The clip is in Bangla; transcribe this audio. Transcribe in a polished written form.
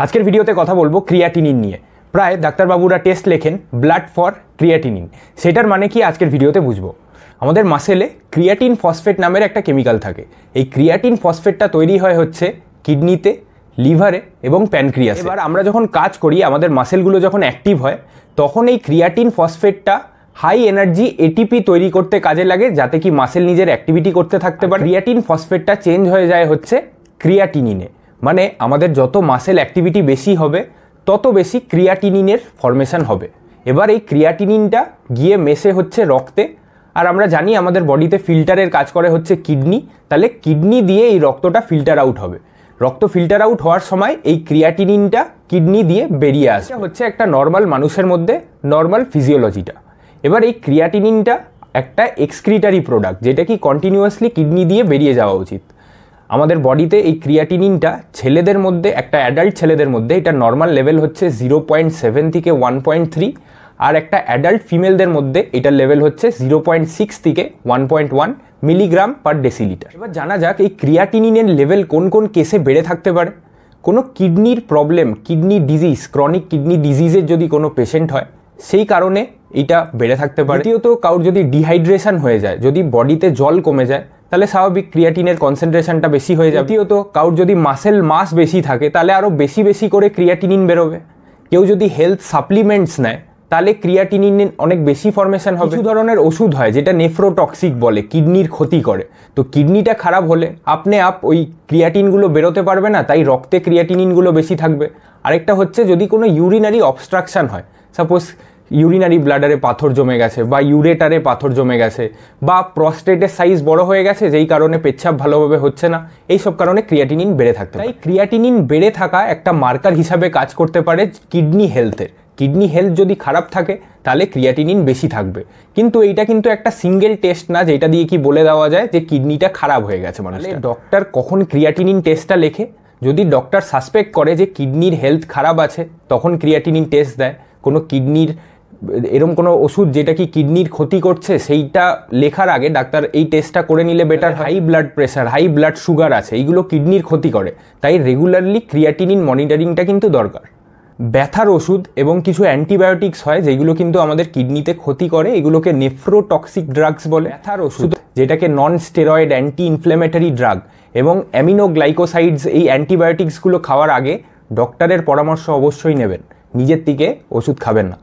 আজকের ভিডিওতে কথা বলবো ক্রিয়াটিনিন নিয়ে। প্রায় ডাক্তারবাবুরা টেস্ট লেখেন ব্লাড ফর ক্রিয়াটিনিন। সেটার মানে কি আজকের ভিডিওতে বুঝবো। আমাদের মাসেলে ক্রিয়াটিন ফসফেট নামের একটা কেমিক্যাল থাকে। এই ক্রিয়াটিন ফসফেটটা তৈরি হয় হচ্ছে কিডনিতে, লিভারে এবং প্যানক্রিয়াসে। এবার আমরা যখন কাজ করি, আমাদের মাসেলগুলো যখন অ্যাক্টিভ হয়, তখন এই ক্রিয়াটিন ফসফেটটা হাই এনার্জি এটিপি তৈরি করতে কাজে লাগে, যাতে কি মাসেল নিজের অ্যাক্টিভিটি করতে থাকতে পারে। ক্রিয়াটিন ফসফেটটা চেঞ্জ হয়ে যায় হচ্ছে ক্রিয়াটিনিনে। মানে আমাদের যত মাসেল অ্যাক্টিভিটি বেশি হবে, তত বেশি ক্রিয়াটিনিনের ফর্মেশন হবে। এবার এই ক্রিয়াটিনিনটা গিয়ে মেশে হচ্ছে রক্তে। আর আমরা জানি আমাদের বডিতে ফিল্টারের কাজ করে হচ্ছে কিডনি। তাহলে কিডনি দিয়ে এই রক্তটা ফিল্টার আউট হবে। রক্ত ফিল্টার আউট হওয়ার সময় এই ক্রিয়াটিনিনটা কিডনি দিয়ে বেরিয়ে আসে। হচ্ছে একটা নর্মাল মানুষের মধ্যে নর্মাল ফিজিওলজিটা। এবার এই ক্রিয়াটিনিনটা একটা এক্সক্রিটারি প্রোডাক্ট, যেটা কি কন্টিনিউয়াসলি কিডনি দিয়ে বেরিয়ে যাওয়া উচিত। আমাদের বডিতে এই ক্রিয়াটিনিনটা ছেলেদের মধ্যে, একটা অ্যাডাল্ট ছেলেদের মধ্যে এটা নর্মাল লেভেল হচ্ছে 0.7 থেকে 1.3, আর একটা অ্যাডাল্ট ফিমেলদের মধ্যে এটার লেভেল হচ্ছে 0.6 থেকে 1.1 মিলিগ্রাম পার ডেসিলিটার। এবার জানা যাক এই ক্রিয়াটিনিনের লেভেল কোন কোন কেসে বেড়ে থাকতে পারে। কোনো কিডনির problem, kidney disease, chronic kidney ডিজিজের যদি কোনো পেশেন্ট হয়, সেই কারণে এটা বেড়ে থাকতে পারে। দ্বিতীয়ত কারোর যদি ডিহাইড্রেশন হয়ে যায়, যদি বডিতে জল কমে যায়, তাহলে স্বাভাবিক ক্রিয়াটিনের কনসেন্ট্রেশনটা বেশি হয়ে যাবে। তৃতীয়ত কারোর যদি মাসেল মাস বেশি থাকে, তাহলে আরও বেশি বেশি করে ক্রিয়াটিনিন বেরোবে। কেউ যদি হেলথ সাপ্লিমেন্টস নেয়, তাহলে ক্রিয়াটিনিন অনেক বেশি ফর্মেশন হবে। কিছু ধরনের ওষুধ হয় যেটা নেফ্রোটক্সিক বলে, কিডনির ক্ষতি করে। তো কিডনিটা খারাপ হলে আপনি ওই ক্রিয়াটিনগুলো বেরোতে পারবে না, তাই রক্তে ক্রিয়াটিনিনগুলো বেশি থাকবে। আরেকটা হচ্ছে যদি কোনো ইউরিনারি অবস্ট্রাকশন হয়, সাপোজ ইউরিনারি ব্লাডারে পাথর জমে গেছে, বা ইউরেটারে পাথর জমে গেছে, বা প্রস্টেটের সাইজ বড় হয়ে গেছে, যেই কারণে পেচ্ছাপ ভালোভাবে হচ্ছে না, এই সব কারণে ক্রিয়াটিনিন বেড়ে থাকতে পারে। তাই ক্রিয়াটিনিন বেড়ে থাকা একটা মার্কার হিসাবে কাজ করতে পারে কিডনি হেলথের। কিডনি হেলথ যদি খারাপ থাকে, তাহলে ক্রিয়াটিনিন বেশি থাকবে। কিন্তু এইটা কিন্তু একটা সিঙ্গেল টেস্ট না, যেটা দিয়ে কি বলে দেওয়া যায় যে কিডনিটা খারাপ হয়ে গেছে। মানে ডক্টর কখন ক্রিয়াটিনিন টেস্টটা লেখে, যদি ডক্টর সাসপেক্ট করে যে কিডনির হেলথ খারাপ আছে, তখন ক্রিয়াটিনিন টেস্ট দেয়। কোনো কিডনির এরকম কোনো ওষুধ যেটা কি কিডনির ক্ষতি করছে, সেইটা লেখার আগে ডাক্তার এই টেস্টটা করে নিলে better. High blood pressure, high blood sugar আছে, এইগুলো কিডনির ক্ষতি করে, তাই রেগুলারলি ক্রিয়াটিনিন মনিটরিংটা কিন্তু দরকার। ব্যথার ওষুধ এবং কিছু অ্যান্টিবায়োটিক্স হয় যেগুলো কিন্তু আমাদের কিডনিতে ক্ষতি করে, এগুলোকে নেফ্রোটক্সিক ড্রাগস বলে। ব্যথার ওষুধ যেটাকে নন স্টেরয়েড অ্যান্টি ইনফ্ল্যামেটরি ড্রাগ এবং অ্যামিনোগ্লাইকোসাইডস, এই অ্যান্টিবায়োটিক্সগুলো খাওয়ার আগে ডক্টরের পরামর্শ অবশ্যই নেবেন। নিজের থেকে ওষুধ খাবেন না।